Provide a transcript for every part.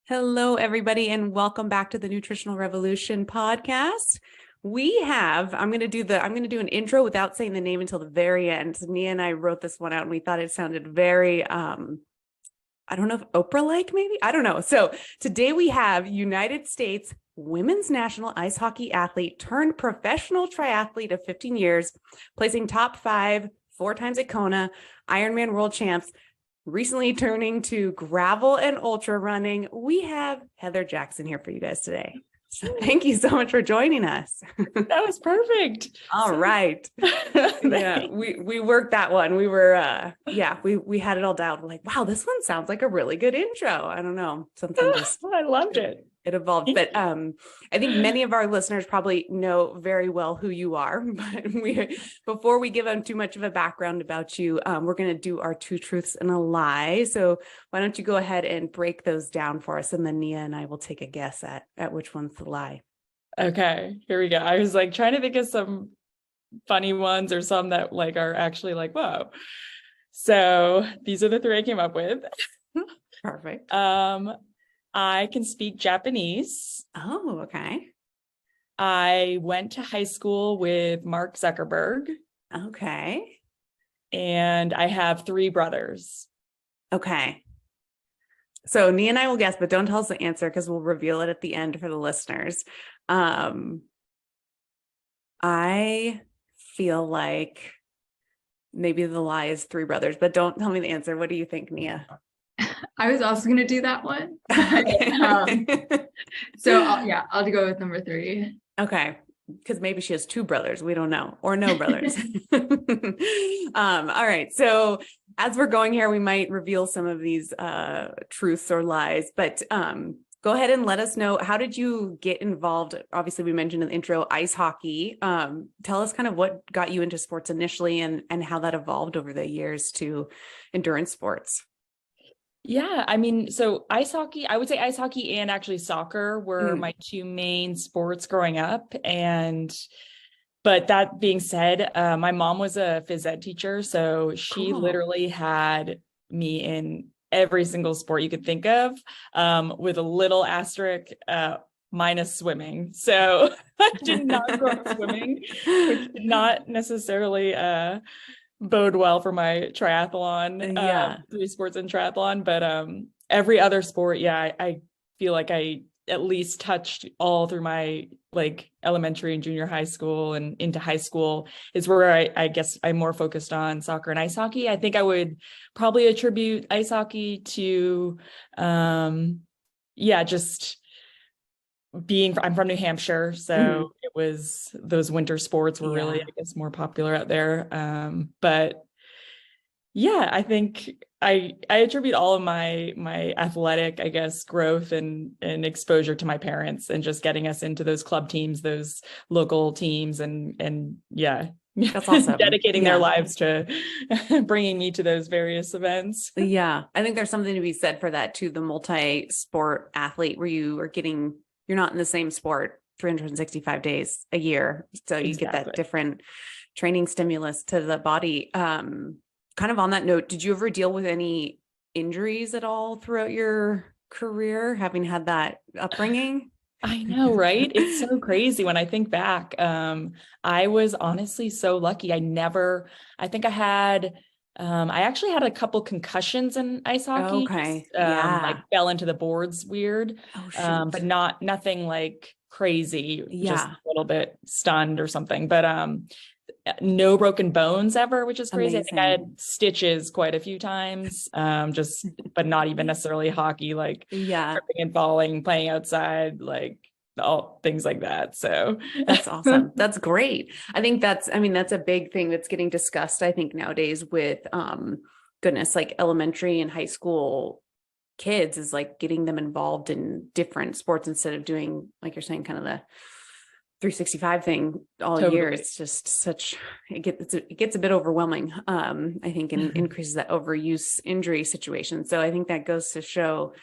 Hello, everybody, and welcome back to the Nutritional Revolution podcast. I'm going to do an intro without saying the name until the very end. Nia and I wrote this one out and we thought it sounded very, I don't know if Oprah-like maybe, I don't know. So today we have United States women's national ice hockey athlete turned professional triathlete of 15 years, placing top 5, 4 times at Kona, Ironman World Champs, recently turning to gravel and ultra running. We have Heather Jackson here for you guys today. So thank you so much for joining us. That was perfect. All right. Yeah, we worked that one. We were, we had it all dialed. We're like, wow, this one sounds like a really good intro. I don't know. Something just, I loved it. It evolved. But I think many of our listeners probably know very well who you are. But before we give them too much of a background about you, we're going to do our 2 truths and a lie. So why don't you go ahead and break those down for us, and then Nia and I will take a guess at which one's the lie. Okay, here we go. I was like trying to think of some funny ones or some that like are actually like, whoa. So these are the 3 I came up with. Perfect. I can speak Japanese. Oh, okay. I went to high school with Mark Zuckerberg. Okay. And I have 3 brothers. Okay. So Nia and I will guess, but don't tell us the answer because we'll reveal it at the end for the listeners. I feel like maybe the lie is 3 brothers, but don't tell me the answer. What do you think, Nia? I was also going to do that one. I'll go with number 3. Okay. Because maybe she has 2 brothers. We don't know, or no brothers. All right. So as we're going here, we might reveal some of these truths or lies, but go ahead and let us know, how did you get involved? Obviously, we mentioned in the intro, ice hockey. Tell us kind of what got you into sports initially and how that evolved over the years to endurance sports. Yeah, I mean, so ice hockey, I would say ice hockey and actually soccer were my 2 main sports growing up. But that being said, my mom was a phys ed teacher, so she literally had me in every single sport you could think of, with a little asterisk, minus swimming. So I did not grow up swimming, which did not necessarily bode well for my triathlon, 3 sports in triathlon, but every other sport, I feel like I at least touched all through my like elementary and junior high school, and into high school is where I guess I'm more focused on soccer and ice hockey. I think I would probably attribute ice hockey to just I'm from New Hampshire, so it was those winter sports were really, I guess, more popular out there. But yeah, I think I attribute all of my athletic, I guess, growth and exposure to my parents and just getting us into those club teams, those local teams, and that's awesome. dedicating their lives to bringing me to those various events. Yeah, I think there's something to be said for that too. The multi-sport athlete, where you're not in the same sport 365 days a year. So you get that different training stimulus to the body. Kind of on that note, did you ever deal with any injuries at all throughout your career, having had that upbringing? I know, right? It's so crazy when I think back. I was honestly so lucky. I actually had a couple concussions in ice hockey. Okay. Like fell into the boards weird. But nothing like crazy. Just a little bit stunned or something. But no broken bones ever, which is crazy. Amazing. I think I had stitches quite a few times. But not even necessarily hockey, like tripping and falling, playing outside, like all things like that. So that's awesome. That's great. I think that's a big thing that's getting discussed, I think, nowadays with like elementary and high school kids, is like getting them involved in different sports instead of doing, like you're saying, kind of the 365 thing all year. It's just it gets a bit overwhelming, I think, and increases that overuse injury situation. So I think that goes to show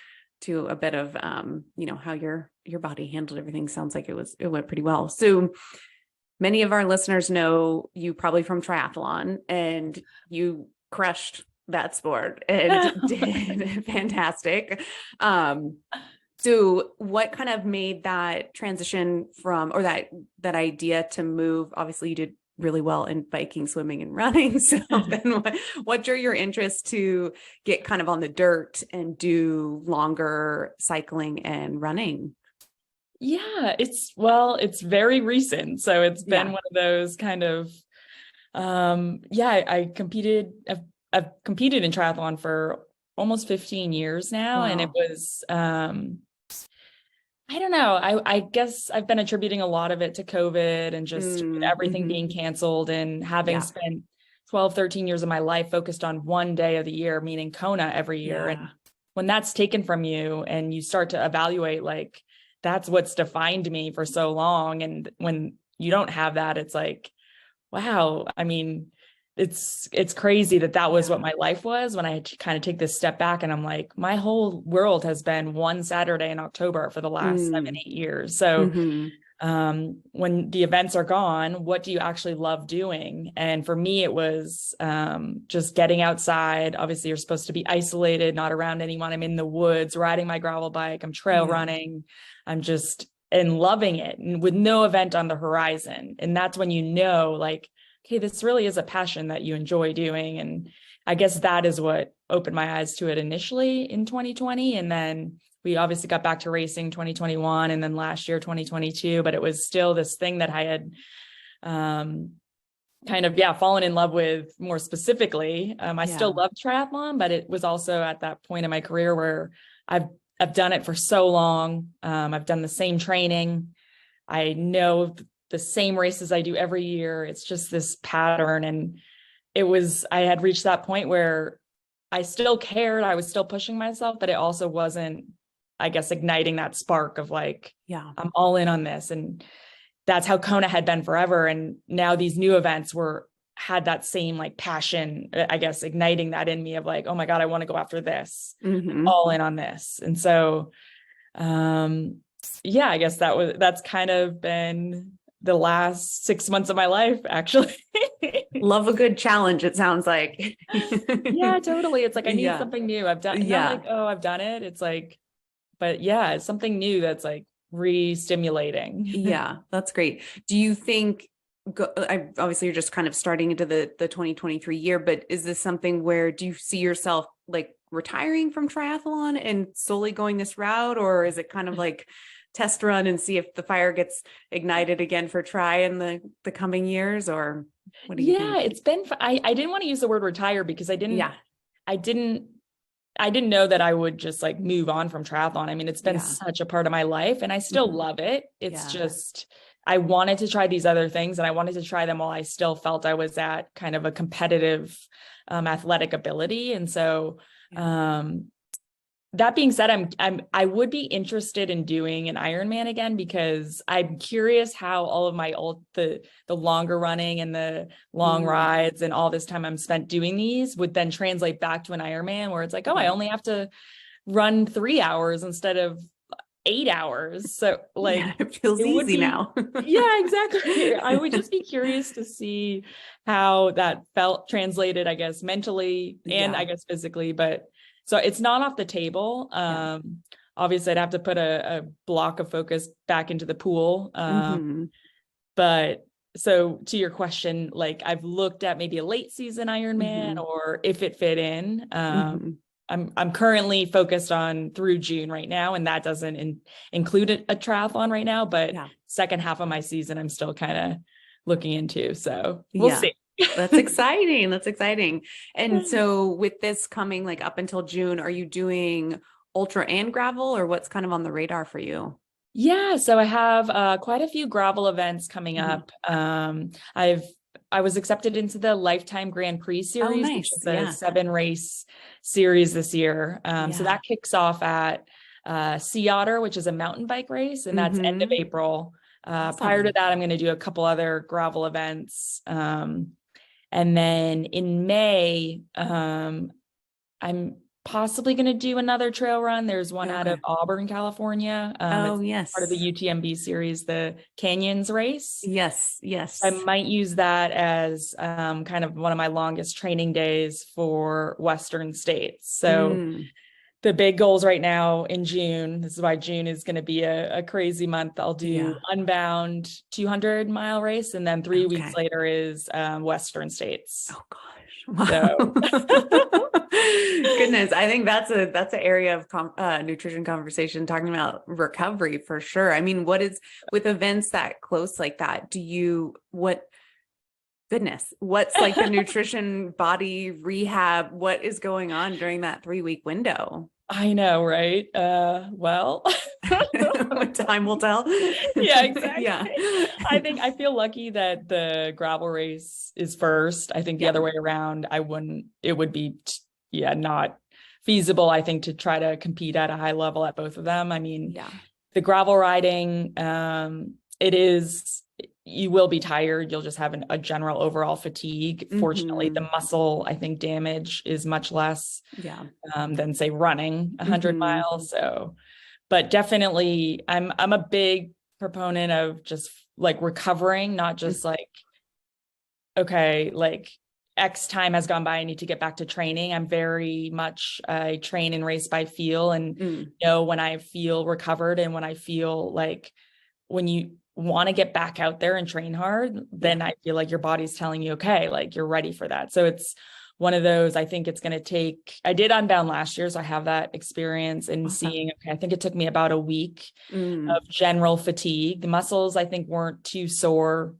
to a bit of, how your body handled everything. Sounds like it went pretty well. So many of our listeners know you probably from triathlon, and you crushed that sport and did fantastic. So what kind of made that transition from, or that idea to move? Obviously you did really well in biking, swimming, and running. So then what drew your interest to get kind of on the dirt and do longer cycling and running? Yeah, it's very recent. So it's been one of those kind of, I've competed in triathlon for almost 15 years now. Wow. And it was, I don't know. I guess I've been attributing a lot of it to COVID and just everything being canceled, and having spent 12, 13 years of my life focused on one day of the year, meaning Kona every year. And when that's taken from you and you start to evaluate, like, that's what's defined me for so long. And when you don't have that, it's like, wow. I mean, it's crazy that was what my life was, when I kind of take this step back and I'm like, my whole world has been one Saturday in October for the last 7-8 years. So when the events are gone, what do you actually love doing? And for me, it was just getting outside. Obviously, you're supposed to be isolated, not around anyone. I'm in the woods, riding my gravel bike. I'm trail running. I'm just loving it, and with no event on the horizon. And that's when you know, like, okay, this really is a passion that you enjoy doing. And I guess that is what opened my eyes to it initially in 2020. And then we obviously got back to racing 2021, and then last year, 2022, but it was still this thing that I had kind of, fallen in love with more specifically. I still love triathlon, but it was also at that point in my career where I've done it for so long. I've done the same training. I know the same races I do every year. It's just this pattern. And I had reached that point where I still cared. I was still pushing myself, but it also wasn't, I guess, igniting that spark of like, I'm all in on this. And that's how Kona had been forever. And now these new events had that same like passion, I guess, igniting that in me of like, oh my God, I want to go after this, all in on this. And so, I guess that's kind of been the last 6 months of my life, actually. Love a good challenge, it sounds like. Yeah, totally. It's like, I need something new. I've done, not like, oh, I've done it. It's like, but it's something new that's like re-stimulating. Yeah, that's great. Do you think, obviously you're just kind of starting into the 2023 year, but is this something where, do you see yourself like retiring from triathlon and solely going this route? Or is it kind of like test run and see if the fire gets ignited again for tri in the coming years? Or what do you think? It's been, I didn't want to use the word retire because I didn't know that I would just like move on from triathlon. I mean, it's been such a part of my life, and I still love it. It's just, I wanted to try these other things, and I wanted to try them while I still felt I was at kind of a competitive athletic ability. And so, that being said, I would be interested in doing an Ironman again, because I'm curious how all of my the longer running and the long rides and all this time I'm spent doing these would then translate back to an Ironman, where it's like, oh, I only have to run 3 hours instead of 8 hours. So like, it feels easy now. Yeah, exactly. I would just be curious to see how that felt translated, I guess, mentally and I guess physically, but so it's not off the table. Obviously I'd have to put a block of focus back into the pool. But so to your question, like I've looked at maybe a late season Ironman or if it fit in. I'm currently focused on through June right now, and that doesn't include a triathlon right now, but second half of my season, I'm still kind of looking into. So we'll see. That's exciting. That's exciting. And so with this coming like up until June, are you doing ultra and gravel, or what's kind of on the radar for you? Yeah. So I have quite a few gravel events coming up. I was accepted into the Lifetime Grand Prix series, which is a 7 race series this year. So that kicks off at Sea Otter, which is a mountain bike race, and that's end of April. Prior to that, I'm going to do a couple other gravel events. And then in May, I'm possibly going to do another trail run. There's one out of Auburn, California. It's part of the UTMB series, the Canyons race. Yes. I might use that as kind of one of my longest training days for Western states. So the big goals right now in June. This is why June is going to be a crazy month. I'll do Unbound 200-mile race. And then 3 weeks later is Western States. Oh gosh. Wow. So. Goodness. I think that's an area of nutrition conversation, talking about recovery for sure. I mean, what is with events that close like that? What's like the nutrition, body rehab? What is going on during that 3-week window? I know, right? Well, time will tell. Yeah, exactly. Yeah. I feel lucky that the gravel race is first. I think the other way around, it would be, not feasible, I think, to try to compete at a high level at both of them. I mean, the gravel riding, you will be tired. You'll just have a general overall fatigue. Fortunately, the muscle, I think, damage is much less than, say, running 100 miles. So, but definitely I'm a big proponent of just like recovering, not just like, okay, like X time has gone by, I need to get back to training. I'm very much, I train and race by feel, and know when I feel recovered, and when I feel like, when you want to get back out there and train hard, then I feel like your body's telling you, okay, like you're ready for that. So it's one of those, I think it's going to take, I did Unbound last year, so I have that experience in seeing, okay, I think it took me about a week of general fatigue. The muscles, I think, weren't too sore.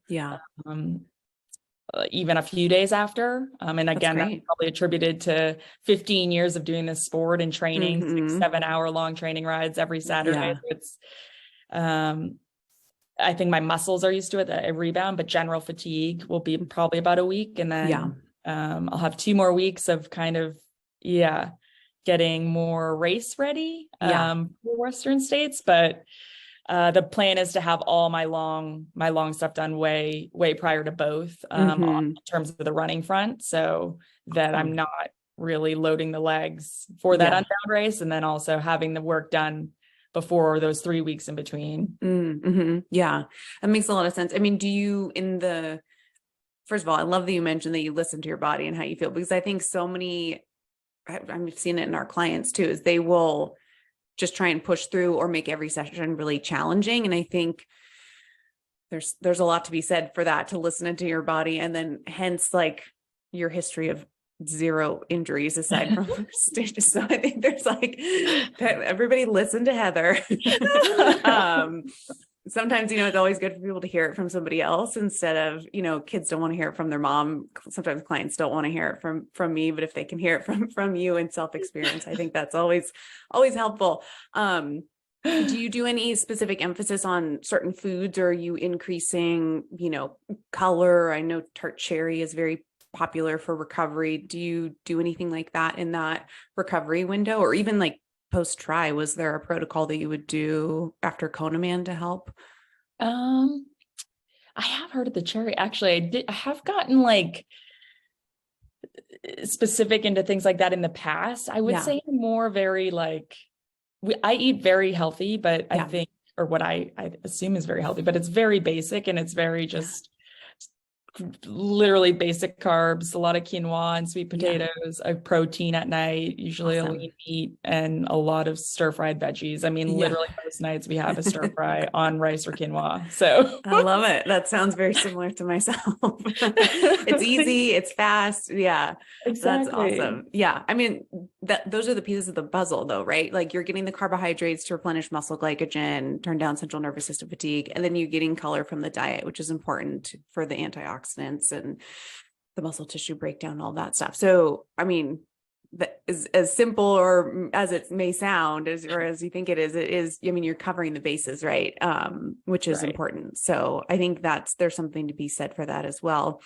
Even a few days after. And again, that's probably attributed to 15 years of doing this sport and training, 6-7 hour long training rides every Saturday. It's, I think my muscles are used to it, a rebound, but general fatigue will be probably about a week. And then I'll have 2 more weeks of kind of, getting more race ready for Western States. But the plan is to have all my long stuff done way prior to both, in terms of the running front, so that I'm not really loading the legs for that Unbound race, and then also having the work done before those 3 weeks in between. Yeah, that makes a lot of sense. I mean, first of all, I love that you mentioned that you listen to your body and how you feel, because I think I've seen it in our clients too, is they will just try and push through or make every session really challenging. And I think there's a lot to be said for that, to listen to your body, and then hence like your history of 0 injuries aside from stages. So I think there's like, everybody listen to Heather. Sometimes, it's always good for people to hear it from somebody else instead of, kids don't want to hear it from their mom. Sometimes clients don't want to hear it from me, but if they can hear it from you and self-experience, I think that's always helpful. Do you do any specific emphasis on certain foods, or are you increasing, color? I know tart cherry is very popular for recovery. Do you do anything like that in that recovery window, or even like post-tri? Was there a protocol that you would do after Kona Man to help? I have heard of the cherry. Actually, I have gotten like specific into things like that in the past. I would say more very like, I eat very healthy, but I think, or what I assume is very healthy, but it's very basic, and it's very just literally basic carbs, a lot of quinoa and sweet potatoes, a protein at night, usually a lean meat, and a lot of stir-fried veggies. I mean, literally most nights we have a stir fry on rice or quinoa. So I love it. That sounds very similar to myself. It's easy, it's fast. Yeah, exactly. That's awesome. Yeah. I mean, those are the pieces of the puzzle though, right? Like you're getting the carbohydrates to replenish muscle glycogen, turn down central nervous system fatigue, and then you're getting color from the diet, which is important for the antioxidants and the muscle tissue breakdown, all that stuff. So, I mean, that is as simple or as it may sound, as you think it is, I mean, you're covering the bases, right? Which is important. So I think there's something to be said for that as well.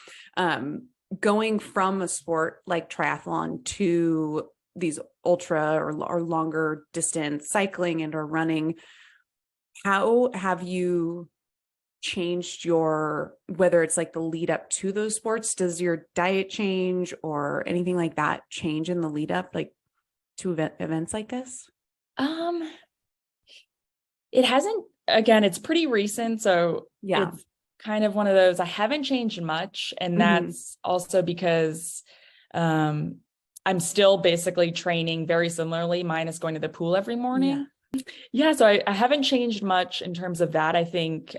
Going from a sport like triathlon to these ultra or longer distance cycling and or running, how have you changed whether it's like the lead up to those sports? Does your diet change or anything like that change in the lead up, like to events like this? It hasn't, again, it's pretty recent. So it's kind of one of those, I haven't changed much. And that's also because, I'm still basically training very similarly, minus going to the pool every morning. Yeah. So I haven't changed much in terms of that. I think,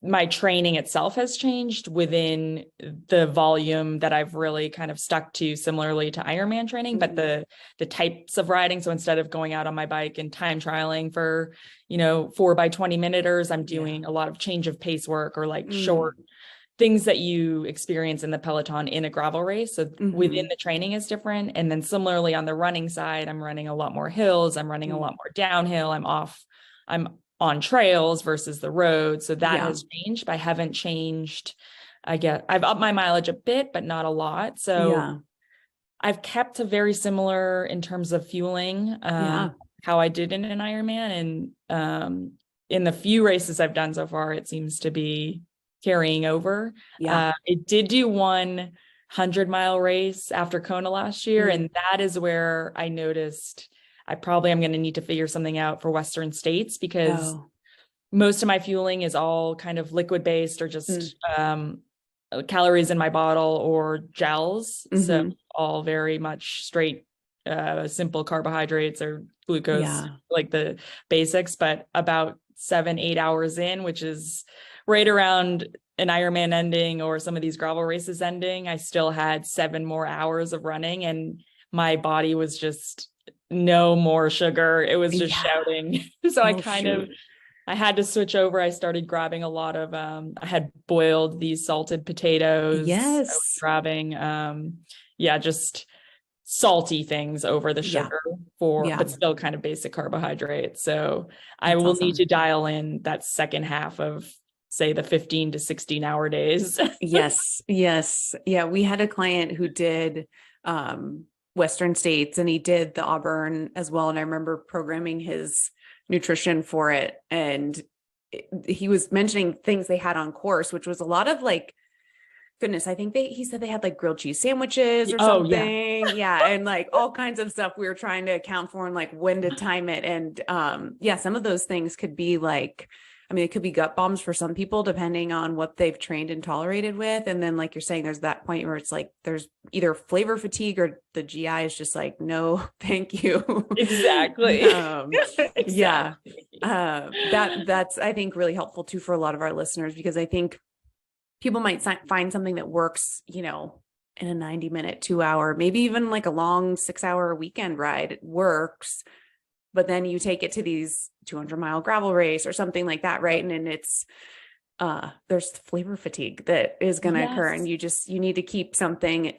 my training itself has changed within the volume that I've really kind of stuck to, similarly to Ironman training, but the types of riding. So instead of going out on my bike and time trialing for, 4x20 minuters, I'm doing a lot of change of pace work, or like short things that you experience in the Peloton in a gravel race. So within the training is different. And then similarly on the running side, I'm running a lot more hills. I'm running a lot more downhill. I'm on trails versus the road. So that has changed, but I haven't changed. I've upped my mileage a bit, but not a lot. So I've kept a very similar in terms of fueling, how I did in an Ironman. And in the few races I've done so far, it seems to be carrying over. It did do 100-mile race after Kona last year. And that is where I noticed I probably am going to need to figure something out for Western states, because most of my fueling is all kind of liquid based, or just calories in my bottle or gels. So all very much straight, simple carbohydrates or glucose, like the basics. But about 7-8 hours in, which is right around an Ironman ending or some of these gravel races ending, I still had 7 more hours of running, and my body was just no more sugar. It was just shouting. So I had to switch over. I started grabbing a lot of, I had boiled these salted potatoes. I was grabbing, just salty things over the sugar but still kind of basic carbohydrates. So I will need to dial in that second half of, say, the 15 to 16 hour days. Yes. Yeah. We had a client who did, Western states, and he did the Auburn as well. And I remember programming his nutrition for it. And he was mentioning things they had on course, which was a lot of like, goodness, I think he said they had like grilled cheese sandwiches or something. And like all kinds of stuff we were trying to account for, and like when to time it. And some of those things could be like, it could be gut bombs for some people, depending on what they've trained and tolerated with. And then, like you're saying, there's that point where it's like, there's either flavor fatigue, or the GI is just like, no, thank you. Exactly. That's, I think, really helpful too, for a lot of our listeners, because I think people might find something that works, in a 90-minute, 2-hour, maybe even like a long 6-hour weekend ride. It works. But then you take it to these 200-mile gravel race or something like that, right? And then it's there's flavor fatigue that is going to occur, and you need to keep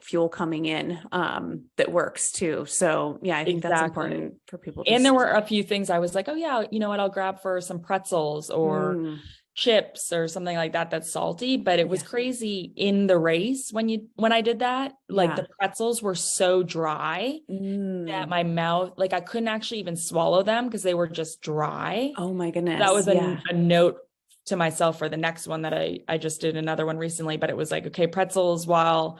fuel coming in that works too. So I think that's important for people. And there were a few things I was like, oh yeah, you know what, I'll grab for some pretzels or chips or something like that that's salty. But it was crazy in the race when I did that, like the pretzels were so dry that my mouth, like I couldn't actually even swallow them because they were just dry. Oh my goodness. That was a note to myself for the next one that I just did another one recently, but it was like, okay, pretzels, while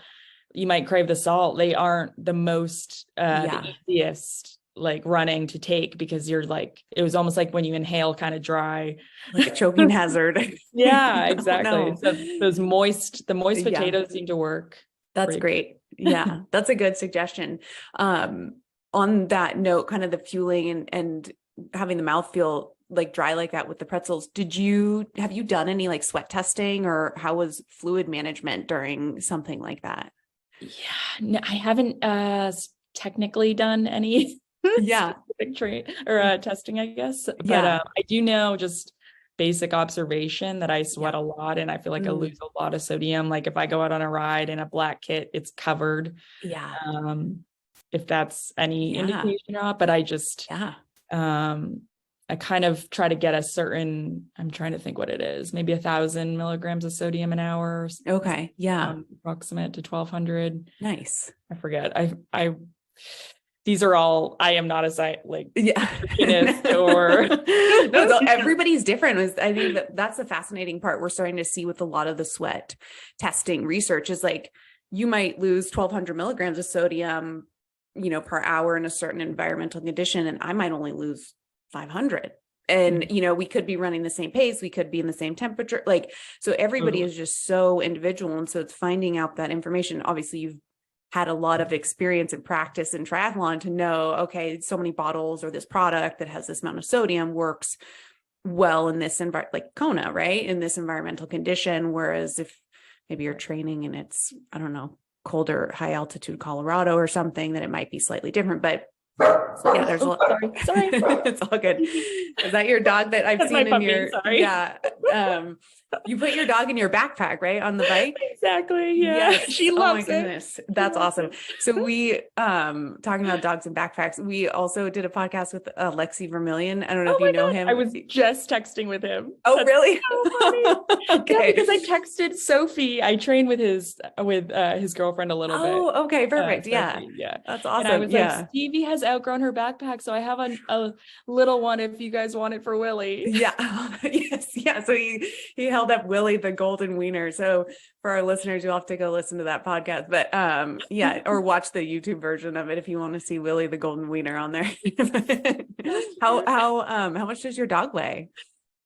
you might crave the salt, they aren't the most the easiest like running to take, because you're like, it was almost like when you inhale kind of dry, like a choking hazard. Yeah, exactly. So the moist potatoes seem to work. That's great. Yeah, that's a good suggestion. On that note, kind of the fueling and having the mouth feel like dry like that with the pretzels, have you done any like sweat testing, or how was fluid management during something like that? No, I haven't technically done any testing, I guess. But I do know, just basic observation, that I sweat a lot, and I feel like I lose a lot of sodium. Like if I go out on a ride in a black kit, it's covered. If that's any indication or not, but I just I kind of try to get I'm trying to think what it is, maybe 1,000 milligrams of sodium an hour. Okay. Yeah. Approximate to 1,200. Nice. I forget. These are all, I am not a nutritionist or no, everybody's different. I think that's the fascinating part we're starting to see with a lot of the sweat testing research, is like, you might lose 1,200 milligrams of sodium, per hour in a certain environmental condition, and I might only lose 500. And, we could be running the same pace. We could be in the same temperature. Like, so everybody is just so individual. And so it's finding out that information. Obviously had a lot of experience and practice in triathlon to know, okay, so many bottles or this product that has this amount of sodium works well in this environment, like Kona, right? In this environmental condition. Whereas if maybe you're training and it's, I don't know, colder, high altitude Colorado or something, then it might be slightly different. But yeah, there's a lot. Sorry. It's all good. Is that your dog that I've seen in your, yeah. You put your dog in your backpack, right? On the bike? Exactly. Yeah. Yes. She loves it. Goodness. That's awesome. So we, talking about dogs and backpacks, we also did a podcast with Alexi Vermillion. I don't know if you know him. I was just texting with him. Oh, That's really? So funny. Okay. Yeah, because I texted Sophie. I trained with his girlfriend a little bit. Oh, okay. Perfect. Yeah. That's awesome. And I was like, Stevie has outgrown her backpack, so I have a little one if you guys want it for Willie. Yeah. Yes. Yeah. So he held up Willie the golden wiener. So for our listeners, you'll have to go listen to that podcast, but yeah, or watch the YouTube version of it if you want to see Willie the golden wiener on there. How much does your dog weigh?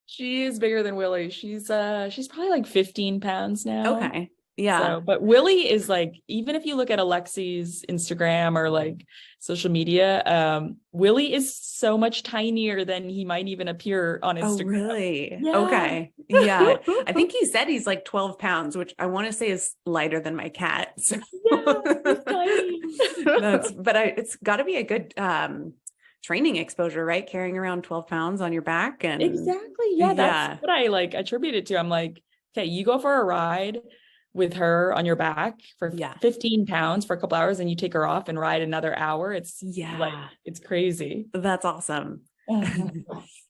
She is bigger than Willie. She's probably like 15 pounds now. Okay. Yeah. So, but Willie is like, even if you look at Alexi's Instagram or like social media, Willie is so much tinier than he might even appear on Instagram. Oh, really? Yeah. Okay. Yeah. I think he said he's like 12 pounds, which I want to say is lighter than my cat. So. Yeah, he's tiny. It's got to be a good training exposure, right? Carrying around 12 pounds on your back. And exactly. Yeah. That's what I like attribute it to. I'm like, okay, you go for a ride with her on your back for 15 pounds for a couple hours and you take her off and ride another hour. It's like, it's crazy. That's awesome.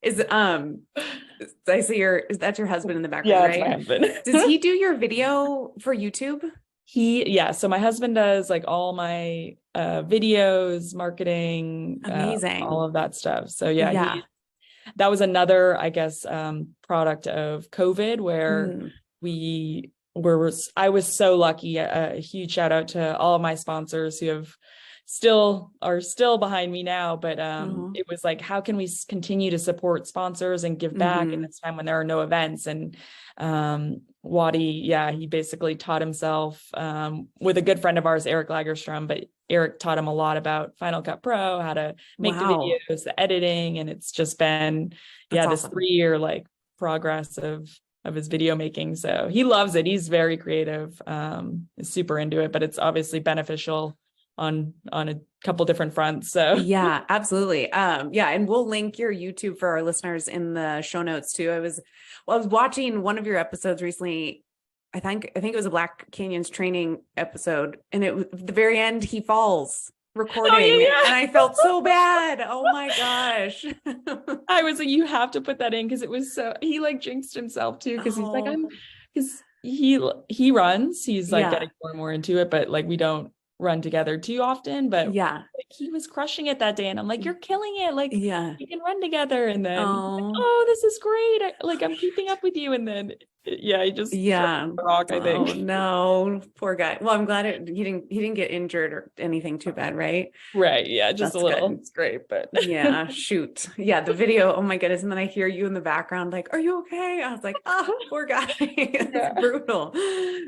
Is I see is that your husband in the background, right? My husband. Does he do your video for YouTube? So my husband does like all my videos, marketing, amazing, all of that stuff. So that was another, I guess, product of COVID where I was so lucky. A huge shout out to all of my sponsors who are still behind me now. But it was like, how can we continue to support sponsors and give back in this time when there are no events? And Wadi, he basically taught himself with a good friend of ours, Eric Lagerstrom, but Eric taught him a lot about Final Cut Pro, how to make the videos, the editing. And it's just been, this 3-year like progress of his video making. So he loves it. He's very creative, is super into it, but it's obviously beneficial on a couple different fronts. So yeah, absolutely. And we'll link your YouTube for our listeners in the show notes too. I was watching one of your episodes recently. I think it was a Black Canyons training episode, and at the very end he falls recording and I felt so bad. Oh my gosh. I was like, you have to put that in because it was he like jinxed himself too because he's like, because he runs, he's like getting more and more into it, but like we don't run together too often, but like, he was crushing it that day and I'm like, you're killing it, like we can run together. And then like, this is great, I'm keeping up with you. And then he just rock, I think. Oh no, poor guy. Well, I'm glad he didn't get injured or anything too bad, right? Right. Yeah, just a little. Good. It's great, but shoot. Yeah, the video, oh my goodness. And then I hear you in the background like, are you okay? I was like, poor guy. It's brutal.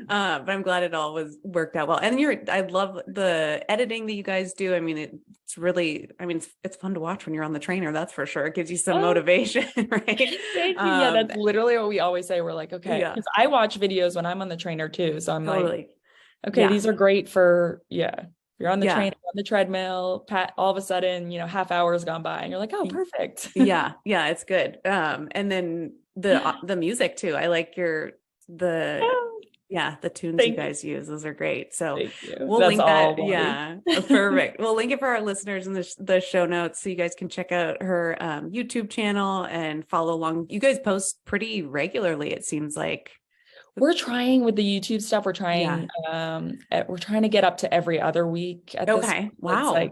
But I'm glad it all worked out well. And I love the editing that you guys do. I mean, it's really, it's fun to watch when you're on the trainer, that's for sure. It gives you some motivation, right? Thank you. That's literally what we always say. We're like, okay, because I watch videos when I'm on the trainer too. So I'm like, okay, these are great for, you're on the trainer, on the treadmill, all of a sudden, half hour has gone by and you're like, oh, perfect. Yeah, it's good. And then the music too. I like the tunes you guys use. Those are great. So we'll link that. Yeah, perfect. We'll link it for our listeners in the show notes so you guys can check out her YouTube channel and follow along. You guys post pretty regularly, it seems like. We're trying with the YouTube stuff. We're trying to get up to every other week at this point. Wow.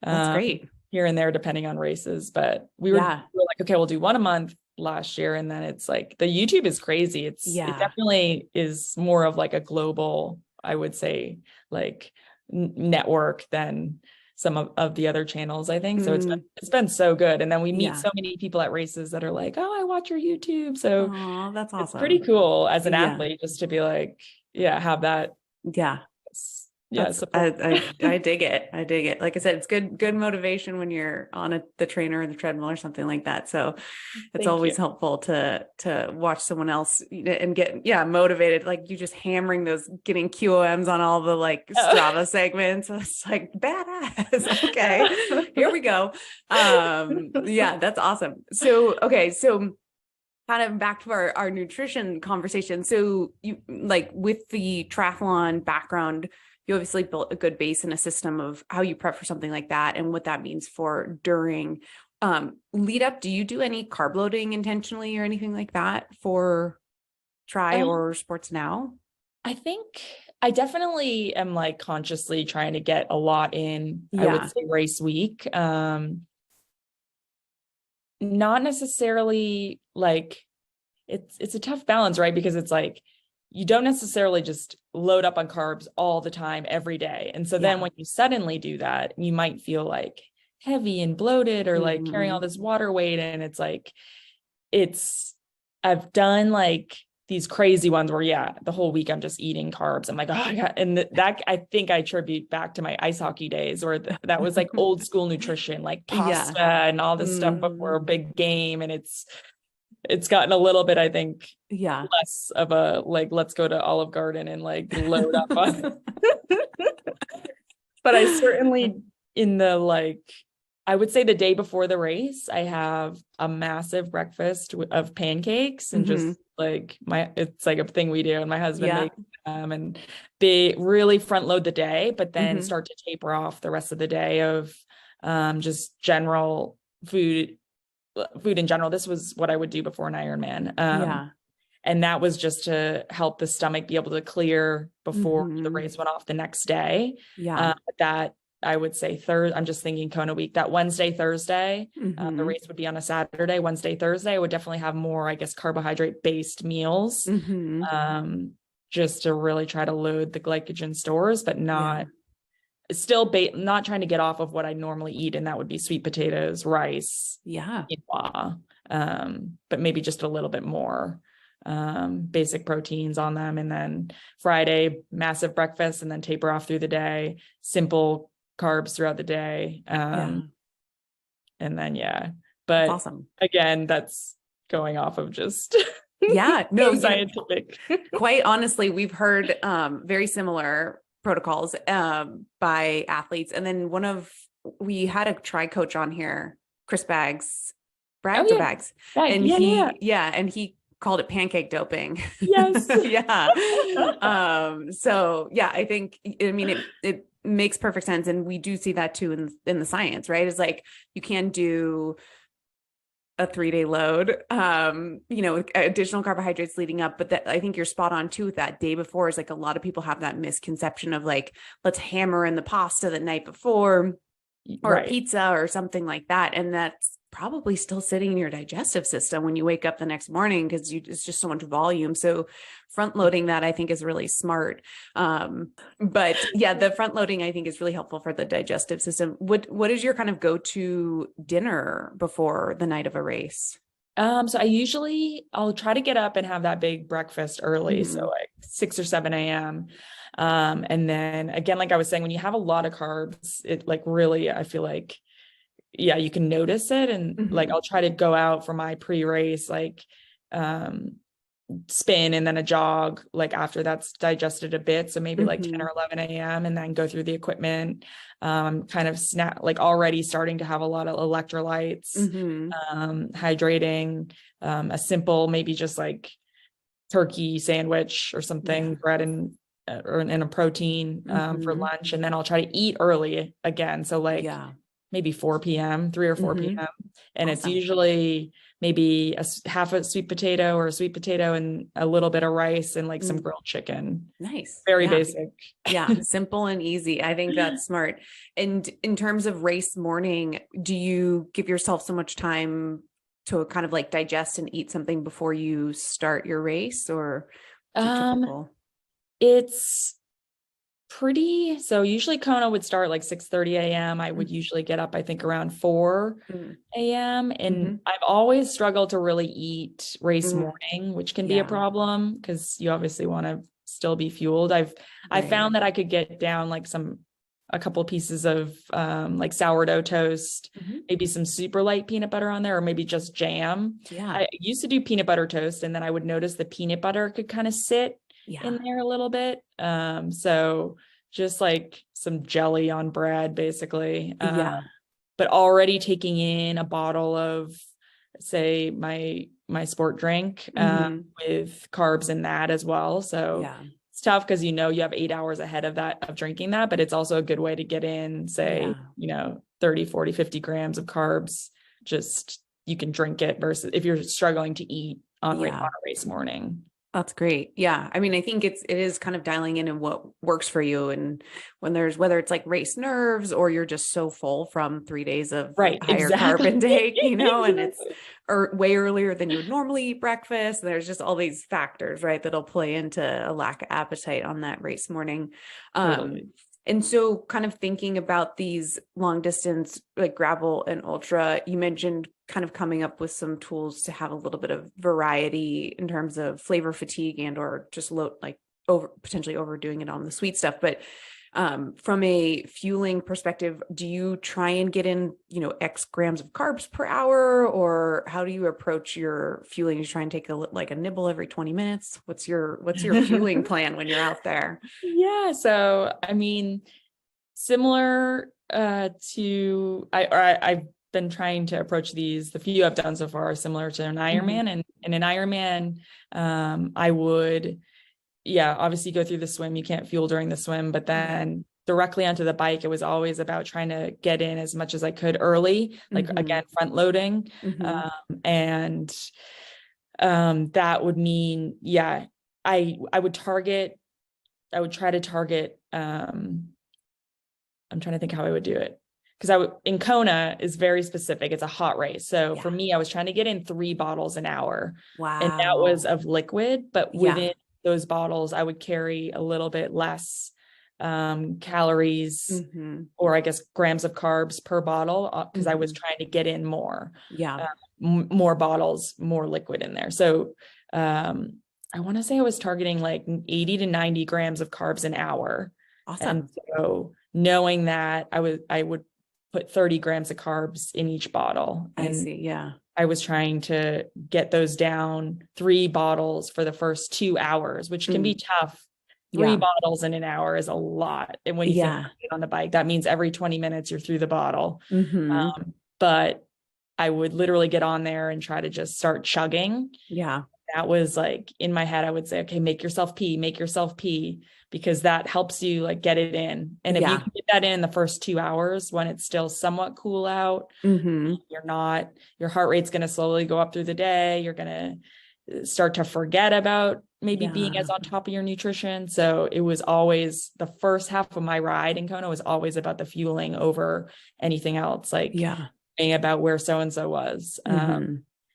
That's great. Here and there, depending on races. But we were like, okay, we'll do one a month last year. And then it's like, the YouTube is crazy. It definitely is more of like a global, I would say, like network than some of the other channels, I think. So it's been so good. And then we meet so many people at races that are like, oh, I watch your YouTube. So that's awesome. It's pretty cool as an athlete just to be like, have that. Yeah. Yeah. I dig it. I dig it. Like I said, it's good motivation when you're on the trainer or the treadmill or something like that. So it's always helpful to watch someone else and get motivated. Like you just hammering those, getting QOMs on all the like Strava segments. It's like badass. Okay, here we go. Yeah, that's awesome. So okay, so kind of back to our nutrition conversation. So you like with the triathlon background, you obviously built a good base and a system of how you prep for something like that and what that means for during lead up. Do you do any carb loading intentionally or anything like that for or sports now? I think I definitely am like consciously trying to get a lot in, I would say race week. Not necessarily like it's a tough balance, right? Because it's like, you don't necessarily just load up on carbs all the time, every day. And so then when you suddenly do that, you might feel like heavy and bloated or like carrying all this water weight. And it's like, I've done like these crazy ones where, the whole week I'm just eating carbs. I'm like, oh, God. And that I think I attribute back to my ice hockey days where that was like old school nutrition, like pasta and all this stuff before a big game. And it's gotten a little bit, I think, less of a like, let's go to Olive Garden and like load up on. But I certainly I would say the day before the race, I have a massive breakfast of pancakes and just like it's like a thing we do, and my husband makes them, and they really front load the day, but then start to taper off the rest of the day of just general food in general. This was what I would do before an Ironman. And that was just to help the stomach be able to clear before the race went off the next day. That I would say I'm just thinking Kona week, that Wednesday, Thursday, the race would be on a Saturday. Wednesday, Thursday, I would definitely have more, I guess, carbohydrate based meals, just to really try to load the glycogen stores, but not not trying to get off of what I normally eat. And that would be sweet potatoes, rice, quinoa, but maybe just a little bit more basic proteins on them. And then Friday, massive breakfast, and then taper off through the day, simple carbs throughout the day. And then, but awesome. Again, that's going off of just scientific. Quite honestly, we've heard very similar protocols by athletes. And then we had a tri coach on here, Chris Bags, Bags, and and he called it pancake doping. Yes. So I think, I mean, it makes perfect sense. And we do see that too in the science, right? It's like, you can do a 3-day load, additional carbohydrates leading up, but that I think you're spot on too with that day before. Is like a lot of people have that misconception of like, let's hammer in the pasta the night before or a pizza or something like that. And that's probably still sitting in your digestive system when you wake up the next morning, because it's just so much volume. So front loading that, I think, is really smart. But the front loading, I think, is really helpful for the digestive system. What is your kind of go-to dinner before the night of a race? So I'll try to get up and have that big breakfast early. So like 6 or 7 a.m. And then again, like I was saying, when you have a lot of carbs, it like really, I feel like, you can notice it. And like, I'll try to go out for my pre-race, like, spin and then a jog, like after that's digested a bit. So maybe like 10 or 11 a.m. and then go through the equipment, kind of snack, like already starting to have a lot of electrolytes, hydrating, a simple, maybe just like turkey sandwich or something, bread and a protein, for lunch. And then I'll try to eat early again. So like, maybe 4 p.m., 3 or 4 p.m. And it's usually maybe half a sweet potato or a sweet potato and a little bit of rice and like some grilled chicken. Nice. Very basic. Simple and easy. I think that's smart. And in terms of race morning, do you give yourself so much time to kind of like digest and eat something before you start your race, or it's pretty, so usually Kona would start like 6:30 a.m. I would usually get up, I think, around 4 a.m. And I've always struggled to really eat race morning, which can be a problem because you obviously want to still be fueled. I found that I could get down like a couple of pieces of like sourdough toast, maybe some super light peanut butter on there, or maybe just jam. Yeah. I used to do peanut butter toast, and then I would notice the peanut butter could kind of sit in there a little bit. So just like some jelly on bread, basically. But already taking in a bottle of, say, my sport drink with carbs in that as well. So it's tough because, you have 8 hours ahead of drinking that, but it's also a good way to get in, say, 30, 40, 50 grams of carbs. Just, you can drink it versus if you're struggling to eat on a race morning. That's great. Yeah. I mean, I think it is kind of dialing in and what works for you. And whether it's like race nerves, or you're just so full from 3 days of higher carb intake, and it's way earlier than you would normally eat breakfast. There's just all these factors, right, that'll play into a lack of appetite on that race morning. And so kind of thinking about these long distance, like gravel and ultra, you mentioned kind of coming up with some tools to have a little bit of variety in terms of flavor fatigue and, or just potentially overdoing it on the sweet stuff. But from a fueling perspective, do you try and get in, X grams of carbs per hour, or how do you approach your fueling? You try and take a nibble every 20 minutes. What's your fueling plan when you're out there? Yeah. So, I mean, similar to, I've been trying to approach the few I've done so far are similar to an Ironman. And in an Ironman, I would, obviously go through the swim. You can't fuel during the swim, but then directly onto the bike, it was always about trying to get in as much as I could early, like again, front loading. And that would mean, I would try to target, I'm trying to think how I would do it. Because in Kona is very specific. It's a hot race. So for me, I was trying to get in 3 bottles an hour. Wow. And that was of liquid, but within those bottles, I would carry a little bit less calories or I guess grams of carbs per bottle, because I was trying to get in more, more bottles, more liquid in there. So I want to say I was targeting like 80 to 90 grams of carbs an hour. Awesome. And so knowing that I would put 30 grams of carbs in each bottle. And I see. Yeah. I was trying to get those down 3 bottles for the first 2 hours, which can be tough. 3 bottles in an hour is a lot. And when you think on the bike, that means every 20 minutes you're through the bottle. But I would literally get on there and try to just start chugging. Yeah. That was like in my head, I would say, okay, make yourself pee, because that helps you like get it in. And if you can get that in the first 2 hours when it's still somewhat cool out, your heart rate's going to slowly go up through the day. You're going to start to forget about maybe being as on top of your nutrition. So it was always the first half of my ride in Kona was always about the fueling over anything else. Like being about where so-and-so was.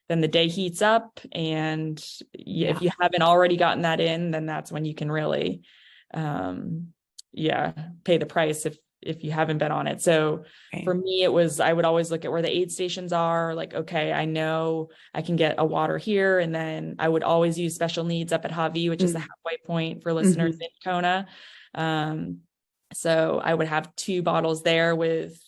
Then the day heats up, and if you haven't already gotten that in, then that's when you can really, pay the price if you haven't been on it. So for me, it was, I would always look at where the aid stations are, like, okay, I know I can get a water here. And then I would always use special needs up at Hawi, which is the halfway point for listeners in Kona. So I would have 2 bottles there with,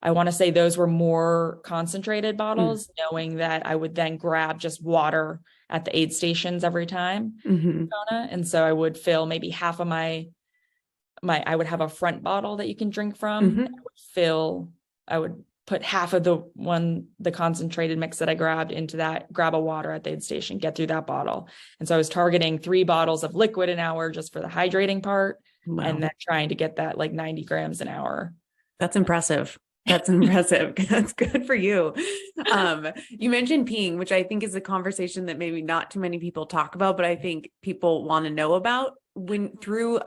I want to say those were more concentrated bottles, knowing that I would then grab just water at the aid stations every time. Kona. And so I would fill maybe half of I would have a front bottle that you can drink from. I would put half of the concentrated mix that I grabbed into that, grab a water at the aid station, get through that bottle. And so I was targeting 3 bottles of liquid an hour just for the hydrating part. And then trying to get that like 90 grams an hour. That's impressive. That's impressive. That's good for you. You mentioned peeing, which I think is a conversation that maybe not too many people talk about, but I think people want to know about. When through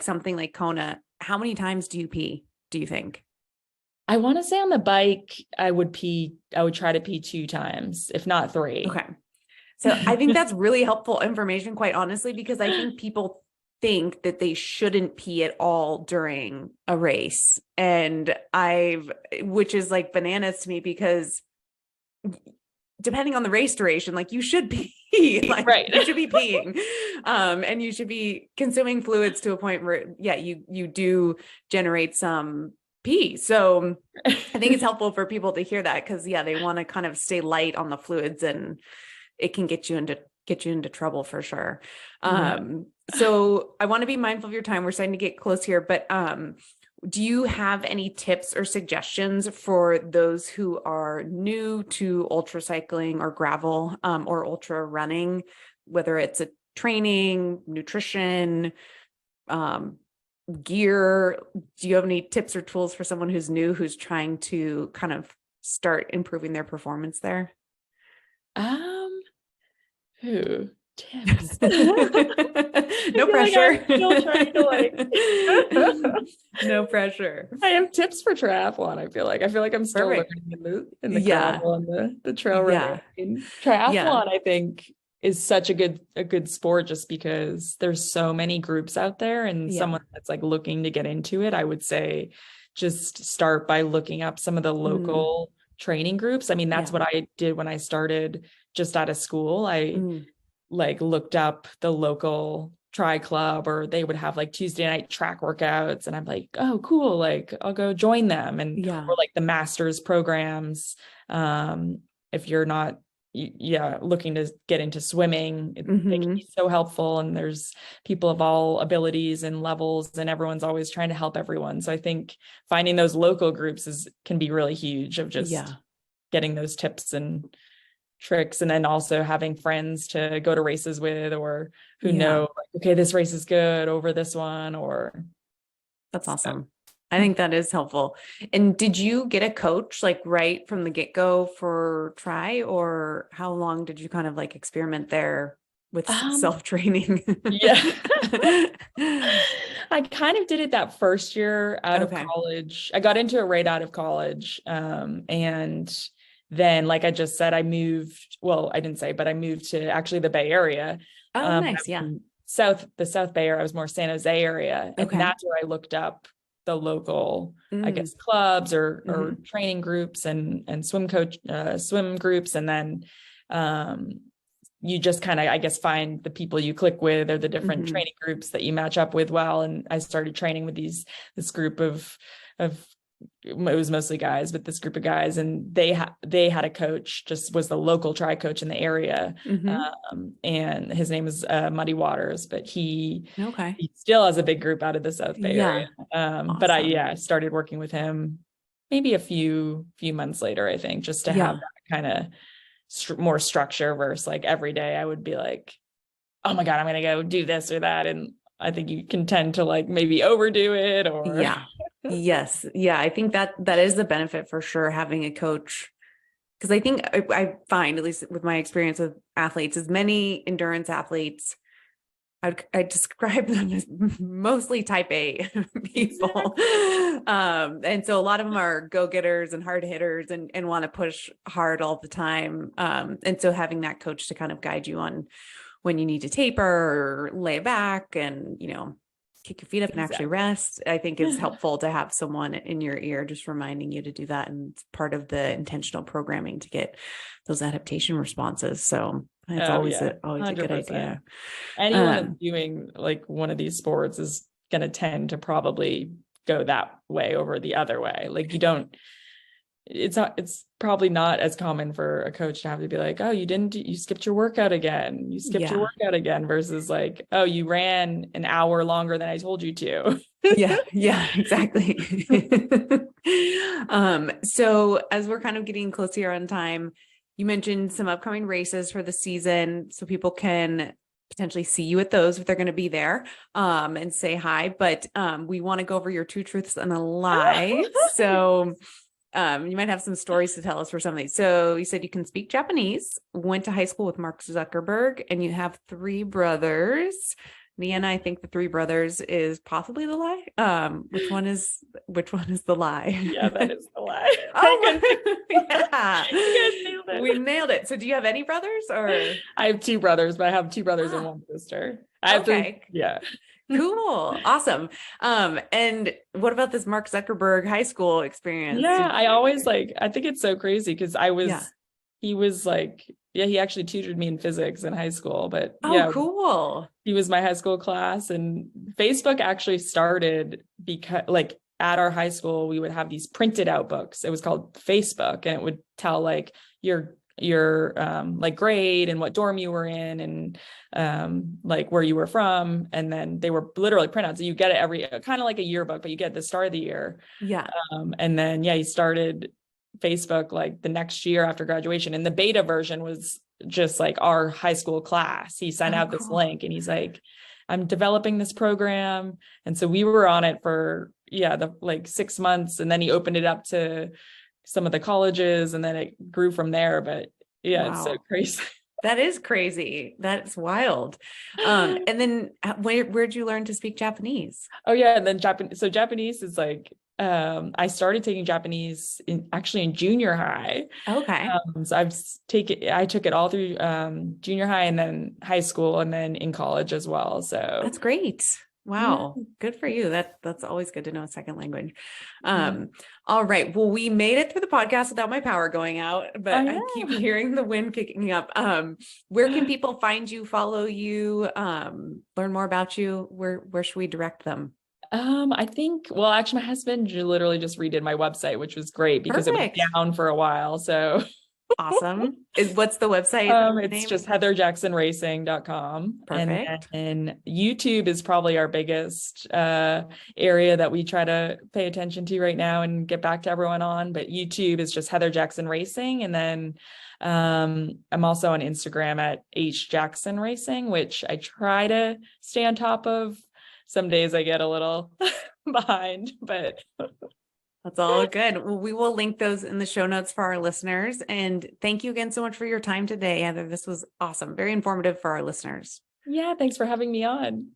something like Kona, how many times do you pee, do you think? I want to say on the bike, I would try to pee 2 times, if not 3. Okay. So I think that's really helpful information, quite honestly, because I think people think that they shouldn't pee at all during a race. And which is like bananas to me, because depending on the race duration, like you should be like Right. you should be peeing. And you should be consuming fluids to a point where, yeah, you do generate some pee. So I think it's helpful for people to hear that, because yeah, they want to kind of stay light on the fluids, and it can get you into trouble for sure. So I want to be mindful of your time. We're starting to get close here, but do you have any tips or suggestions for those who are new to ultra cycling or gravel, or ultra running, whether it's a training, nutrition, gear? Do you have any tips or tools for someone who's new, who's trying to kind of start improving their performance there? Tips. No pressure. Like I'm still trying to No pressure. I have tips for triathlon. I feel like I'm still Perfect. learning in the gravel and the trail running. Triathlon, I think, is such a good sport, just because there's so many groups out there, and someone that's like looking to get into it, I would say just start by looking up some of the local training groups. I mean, that's what I did when I started just out of school. I like looked up the local tri club, or they would have like Tuesday night track workouts, and I'm like, oh cool, like I'll go join them. And or like the masters programs, if you're not looking to get into swimming, they can be so helpful, and there's people of all abilities and levels, and everyone's always trying to help everyone. So I think finding those local groups can be really huge, of just getting those tips and tricks, and then also having friends to go to races with, or who know, like, okay, this race is good over this one, or that's awesome. I think that is helpful. And did you get a coach like right from the get-go for tri, or how long did you kind of like experiment there with self-training? I kind of did it that first year out of college. I got into it right out of college. And then, like I just said, I moved to actually the Bay Area. Oh, nice. Yeah. The South Bay Area. I was more San Jose area. And that's where I looked up the local, I guess, clubs or training groups and swim groups. And then, you just kind of, I guess, find the people you click with, or the different training groups that you match up with well. And I started training with this group of it was mostly guys, but this group of guys, and they had a coach, just was the local tri coach in the area. And his name is Muddy Waters, but he still has a big group out of the South Bay area. Awesome. But I started working with him maybe a few months later, I think, just to have that kind of more structure, versus like every day I would be like, oh my God, I'm going to go do this or that. And I think you can tend to like maybe overdo it, or Yes. Yeah. I think that is the benefit for sure, having a coach. Because I think I find, at least with my experience with athletes, as many endurance athletes, I describe them as mostly type A people. And so a lot of them are go-getters and hard hitters, and want to push hard all the time. And so having that coach to kind of guide you on when you need to taper or lay back and, kick your feet up and actually rest, I think is helpful to have someone in your ear just reminding you to do that. And it's part of the intentional programming to get those adaptation responses. So it's always a good idea. Anyone that's doing like one of these sports is going to tend to probably go that way over the other way. Like it's probably not as common for a coach to have to be like, oh, you skipped your workout again. Your workout again, versus like, oh, you ran an hour longer than I told you to. Yeah, exactly. So as we're kind of getting close here on time, you mentioned some upcoming races for the season, so people can potentially see you at those if they're going to be there, and say hi. But we want to go over your 2 truths and a lie. So you might have some stories to tell us for some of these. So you said you can speak Japanese, went to high school with Mark Zuckerberg, and you have 3 brothers. Nia and I think the 3 brothers is possibly the lie. Which one is the lie? Yeah, that is the lie. Yeah. You guys nailed it. We nailed it. So do you have any brothers, or? I have 2 brothers, but I have 2 brothers and 1 sister. I have 3. Yeah. Cool. Awesome. And what about this Mark Zuckerberg high school experience? Yeah, I always I think it's so crazy, because I was he was like, yeah, he actually tutored me in physics in high school, but Oh, yeah, cool. he was my high school class. And Facebook actually started because like at our high school, we would have these printed out books. It was called Facebook, and it would tell like your like grade and what dorm you were in, and like where you were from. And then they were literally printouts. So you get it every kind of like a yearbook, but you get the start of the year. Yeah. And then, yeah, he started Facebook like the next year after graduation. And the beta version was just like our high school class. He sent out this link and he's like, I'm developing this program. And so we were on it for, the like 6 months. And then he opened it up to some of the colleges, and then it grew from there. But yeah, Wow. It's so crazy. That is crazy. That's wild. And then where'd you learn to speak Japanese? Oh yeah. And then Japanese is like, I started taking Japanese in junior high. Okay. So I took it all through junior high and then high school and then in college as well. So that's great. Wow. Yeah. Good for you. That's always good to know a second language. All right. Well, we made it through the podcast without my power going out, but I keep hearing the wind kicking up. Where can people find you, follow you, learn more about you? Where should we direct them? I think, well, actually my husband literally just redid my website, which was great because it was down for a while. So awesome. What's the website? It's just heatherjacksonracing.com. Perfect. And YouTube is probably our biggest area that we try to pay attention to right now and get back to everyone on. But YouTube is just Heather Jackson Racing. And then I'm also on Instagram at HJackson Racing, which I try to stay on top of. Some days I get a little behind, but that's all good. Well, we will link those in the show notes for our listeners. And thank you again so much for your time today, Heather. This was awesome. Very informative for our listeners. Yeah, thanks for having me on.